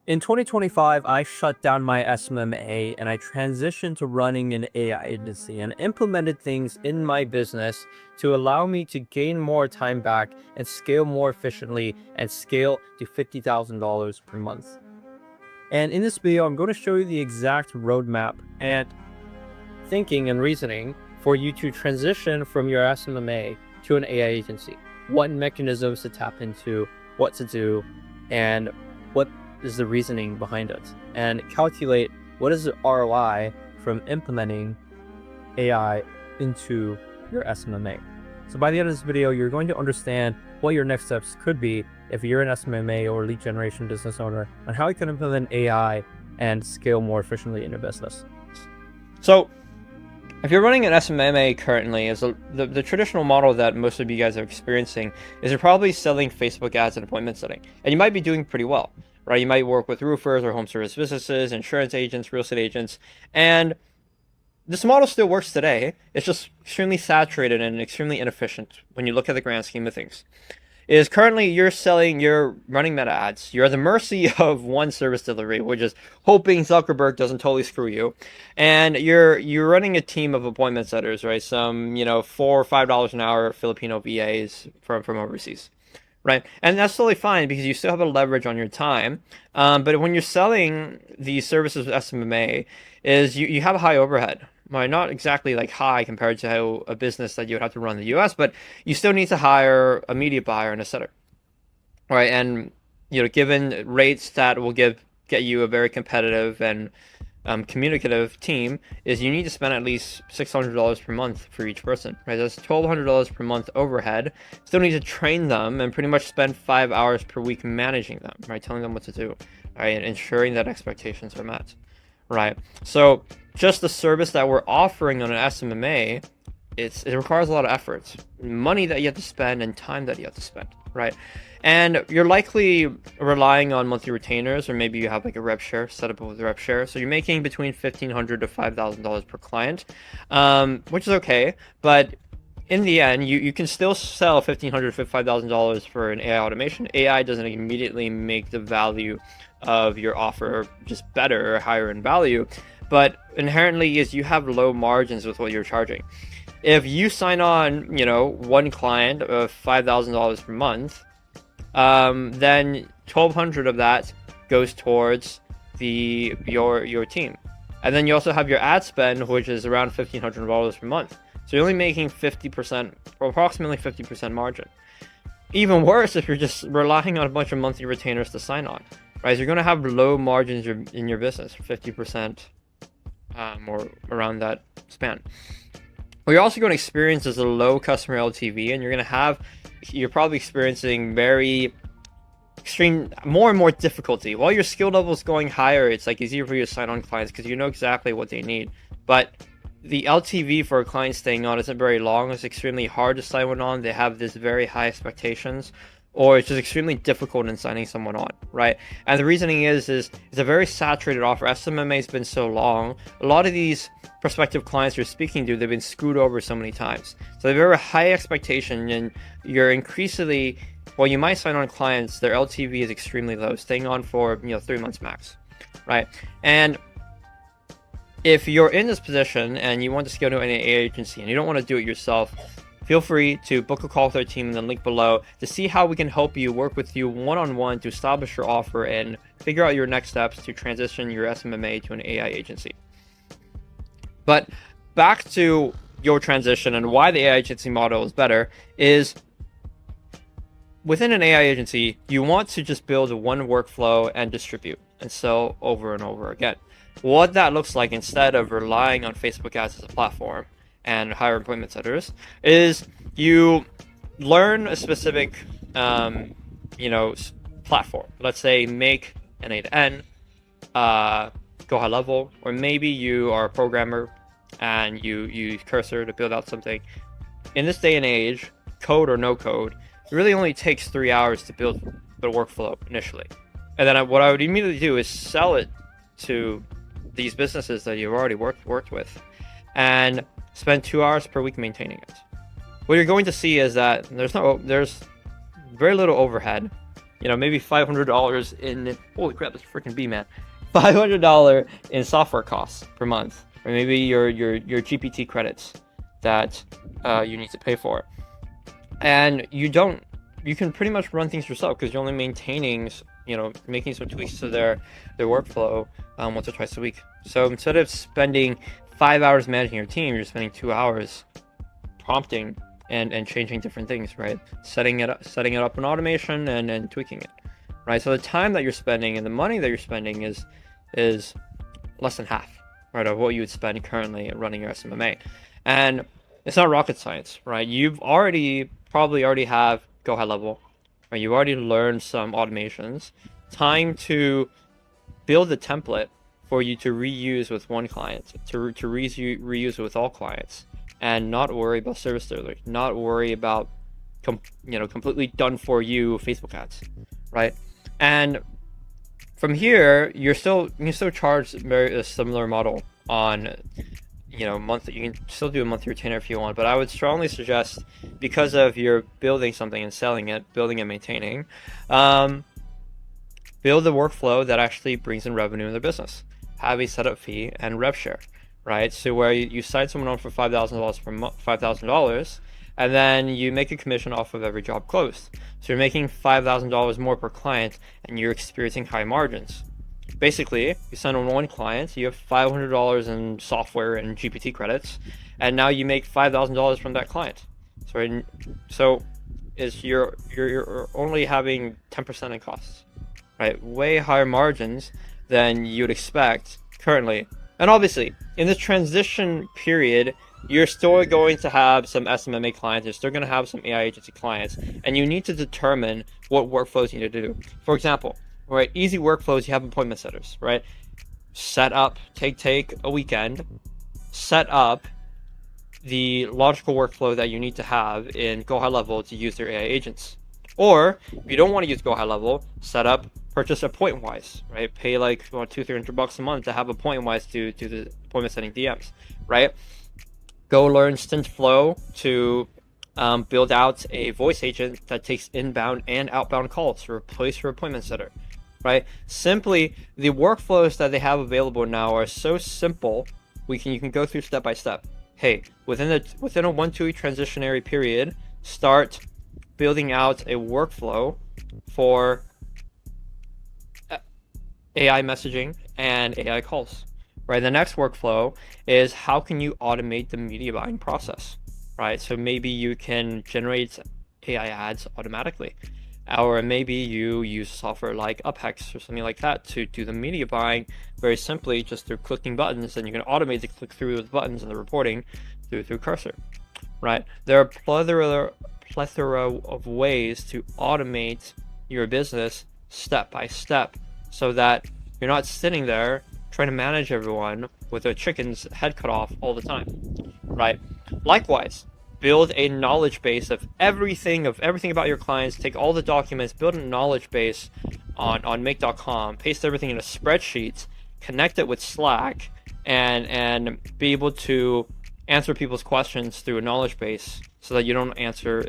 In 2025, I shut down my SMMA and I transitioned to running an AI agency and implemented things in my business to allow me to gain more time back and scale more efficiently and scale to $50,000 per month. And in this video, I'm going to show you the exact roadmap and thinking and reasoning for you to transition from your SMMA to an AI agency. What mechanisms to tap into, what to do, and what is the reasoning behind it, and calculate what is the ROI from implementing AI into your SMMA. So by the end of this video, you're going to understand what your next steps could be if you're an SMMA or lead generation business owner, and how you can implement AI and scale more efficiently in your business. So if you're running an SMMA currently, the traditional model that most of you guys are experiencing is you're probably selling Facebook ads and appointment setting, and you might be doing pretty well, right? You might work with roofers or home service businesses, insurance agents, real estate agents, and this model still works today. It's just extremely saturated and extremely inefficient when you look at the grand scheme of things. Is currently you're running meta ads. You're at the mercy of one service delivery, which is hoping Zuckerberg doesn't totally screw you. And you're running a team of appointment setters, right? Some, $4 or $5 an hour Filipino VAs from overseas, right? And that's totally fine because you still have a leverage on your time. But when you're selling these services with SMMA, is you have a high overhead. Well, not exactly like high compared to how a business that you would have to run in the US, but you still need to hire a media buyer and a setter, right? And given rates that will get you a very competitive and communicative team, is you need to spend at least $600 per month for each person, right? That's $1,200 per month overhead. Still need to train them and pretty much spend 5 hours per week managing them, right? Telling them what to do, right? And ensuring that expectations are met, right? So just the service that we're offering on an SMMA, it requires a lot of effort, money that you have to spend, and time that you have to spend, right? And you're likely relying on monthly retainers, or maybe you have like a rev share set up with a rev share. So you're making between $1,500 to $5,000 per client, which is okay. But in the end, you can still sell $1,500 to $5,000 for an AI automation. AI doesn't immediately make the value of your offer just better or higher in value, but inherently is you have low margins with what you're charging. If you sign on, one client of $5,000 per month, then $1,200 of that goes towards your team, and then you also have your ad spend, which is around $1,500 per month. So you're only making 50%, or approximately 50% margin. Even worse if you're just relying on a bunch of monthly retainers to sign on, right? So you're going to have low margins in your business, 50%. Or around that span. What you're also going to experience is a low customer LTV, and you're probably experiencing very extreme, more and more difficulty. While your skill level is going higher, it's like easier for you to sign on clients because you know exactly what they need. But the LTV for a client staying on isn't very long. It's extremely hard to sign one on. They have this very high expectations, or it's just extremely difficult in signing someone on, right? And the reasoning is it's a very saturated offer. SMMA has been so long. A lot of these prospective clients you're speaking to, they've been screwed over so many times. So they have a very high expectation, and you're increasingly, well, you might sign on clients, their LTV is extremely low, staying on for 3 months max, right? And if you're in this position and you want to scale to an AI agency and you don't want to do it yourself, feel free to book a call with our team in the link below to see how we can help you, work with you one-on-one to establish your offer and figure out your next steps to transition your SMMA to an AI agency. But back to your transition and why the AI agency model is better is within an AI agency, you want to just build one workflow and distribute and sell over and over again. What that looks like, instead of relying on Facebook ads as a platform and hire appointment setters, is you learn a specific, platform. Let's say make an A to N, GoHighLevel, or maybe you are a programmer and you use Cursor to build out something. In this day and age, code or no code, it really only takes 3 hours to build the workflow initially. And then what I would immediately do is sell it to these businesses that you've already worked with, and spend 2 hours per week maintaining it. What you're going to see is that there's very little overhead, maybe $500 in, holy crap, that's freaking B, man. $500 in software costs per month, or maybe your GPT credits that you need to pay for. And you can pretty much run things yourself because you're only maintaining, making some tweaks to their workflow once or twice a week. So instead of spending 5 hours managing your team, you're spending 2 hours prompting and changing different things, right? Setting it up in automation and tweaking it, right? So the time that you're spending and the money that you're spending is less than half, right, of what you would spend currently running your SMMA. And it's not rocket science, right? You've probably already have GoHighLevel, right? You've already learned some automations. Time to build a template for you to reuse with one client, to reuse with all clients, and not worry about service delivery, not worry about completely done for you Facebook ads, right? And from here, you can still charge a similar model on monthly. You can still do a monthly retainer if you want, but I would strongly suggest, because of you're building something and selling it, building and maintaining, build a workflow that actually brings in revenue in the business. Have a setup fee and rev share, right? So where you sign someone on for $5,000 per month, $5,000, and then you make a commission off of every job closed. So you're making $5,000 more per client, and you're experiencing high margins. Basically, you send on one client, you have $500 in software and GPT credits, and now you make $5,000 from that client. So you're only having 10% in costs, right? Way higher margins than you'd expect currently. And obviously, in this transition period, you're still going to have some SMMA clients, you're still going to have some AI agency clients, and you need to determine what workflows you need to do. For example, right, easy workflows, you have appointment setters, right? Set up, take a weekend, set up the logical workflow that you need to have in GoHighLevel to use their AI agents. Or if you don't want to use GoHighLevel, purchase a point-wise, right? Pay like $200-300 a month to have a point-wise to the appointment setting DMs, right? Go learn StintFlow to build out a voice agent that takes inbound and outbound calls to replace your appointment setter, right? Simply, the workflows that they have available now are so simple. You can go through step by step. Hey, within a 1-2 week transitionary period, start building out a workflow for AI messaging and AI calls, right? The next workflow is how can you automate the media buying process, right? So maybe you can generate AI ads automatically, or maybe you use software like UpHex or something like that to do the media buying very simply just through clicking buttons, and you can automate the click through with buttons and the reporting through Cursor, right? There are plethora of ways to automate your business step by step, so that you're not sitting there trying to manage everyone with a chicken's head cut off all the time, right? Likewise, build a knowledge base of everything about your clients. Take all the documents, build a knowledge base on make.com, paste everything in a spreadsheet, connect it with Slack, and be able to answer people's questions through a knowledge base, so that you don't answer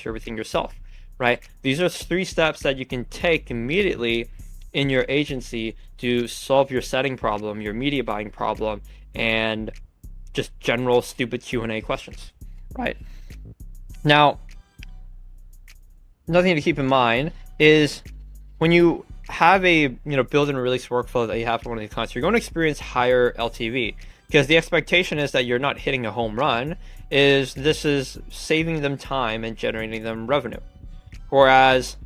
everything yourself, right? These are 3 steps that you can take immediately in your agency to solve your setting problem, your media buying problem, and just general stupid Q&A questions, right? Now, another thing to keep in mind is when you have a build and release workflow that you have for one of these clients, you're going to experience higher LTV, because the expectation is that you're not hitting a home run, this is saving them time and generating them revenue. Whereas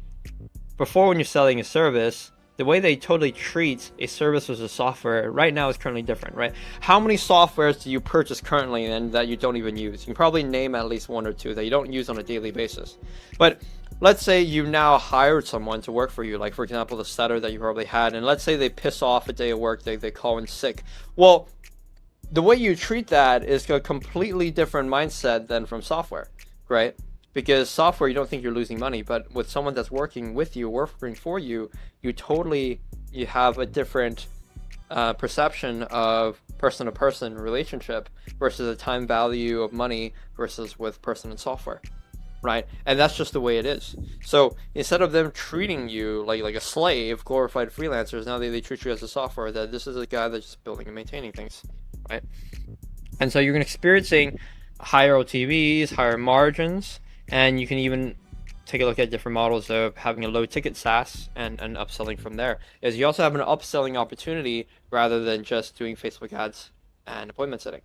before, when you're selling a service, the way they totally treat a service as a software right now is currently different, right? How many softwares do you purchase currently and that you don't even use? You can probably name at least 1 or 2 that you don't use on a daily basis. But let's say you now hired someone to work for you, like for example, the setter that you probably had, and let's say they piss off a day of work, they call in sick. Well, the way you treat that is a completely different mindset than from software, right? Because software, you don't think you're losing money, but with someone that's working with you, working for you, you have a different perception of person-to-person relationship versus the time value of money versus with person and software, right? And that's just the way it is. So instead of them treating you like a slave, glorified freelancers, now they treat you as a software, that this is a guy that's just building and maintaining things, right? And so you're experiencing higher OTVs, higher margins, and you can even take a look at different models of having a low ticket SaaS and upselling from there. Is you also have an upselling opportunity rather than just doing Facebook ads and appointment setting.